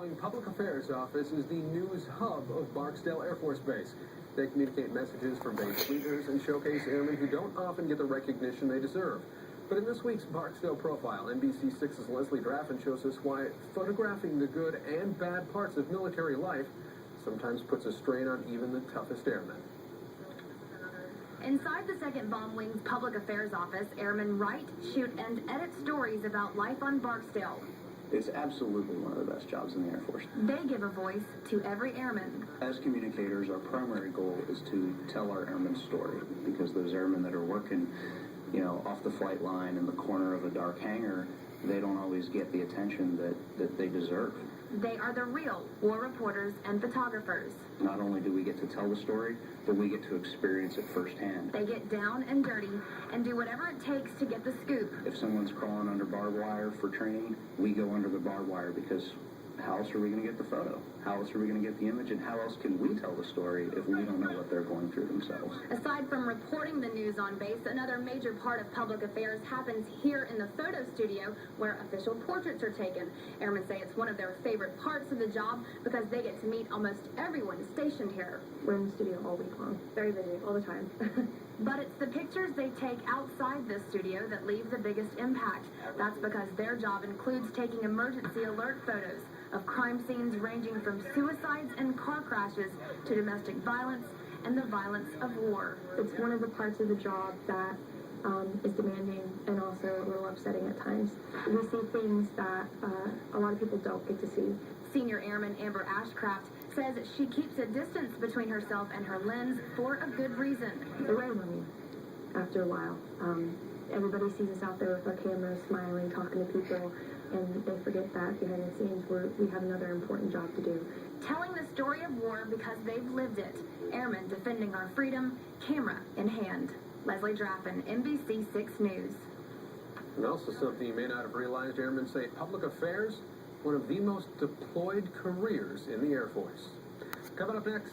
growing Public Affairs Office is the news hub of Barksdale Air Force Base. They communicate messages from base leaders and showcase airmen who don't often get the recognition they deserve. But in this week's Barksdale Profile, NBC6's Leslie Draffin shows us why photographing the good and bad parts of military life sometimes puts a strain on even the toughest airmen. Inside the 2nd Bomb Wing's Public Affairs Office, airmen write, shoot, and edit stories about life on Barksdale. It's absolutely one of the best jobs in the Air Force. They give a voice to every airman. As communicators, our primary goal is to tell our airmen's story, because those airmen that are working, off the flight line in the corner of a dark hangar, they don't always get the attention that they deserve. They are the real war reporters and photographers. Not only do we get to tell the story, but we get to experience it firsthand. They get down and dirty and do whatever it takes to get the scoop. If someone's crawling under barbed wire for training, we go under the barbed wire, because how else are we going to get the photo? How else are we going to get the image? And how else can we tell the story if we don't know what they're going through themselves? Aside from reporting the news on base, another major part of public affairs happens here in the photo studio, where official portraits are taken. Airmen say it's one of their favorite parts of the job because they get to meet almost everyone stationed here. We're in the studio all week long. Very busy, all the time. But it's the pictures they take outside this studio that leave the biggest impact. That's because their job includes taking emergency alert photos of crime scenes ranging from suicides and car crashes to domestic violence and the violence of war. It's one of the parts of the job that is demanding and also a little upsetting at times. We see things that a lot of people don't get to see. Senior Airman Amber Ashcraft says she keeps a distance between herself and her lens for a good reason. It weighs on me after a while. Everybody sees us out there with our cameras, smiling, talking to people, and they forget that behind the scenes we have another important job to do. Telling the story of war because they've lived it. Airmen defending our freedom, camera in hand. Leslie Draffin, NBC6 News. And also something you may not have realized, airmen say public affairs, one of the most deployed careers in the Air Force. Coming up next.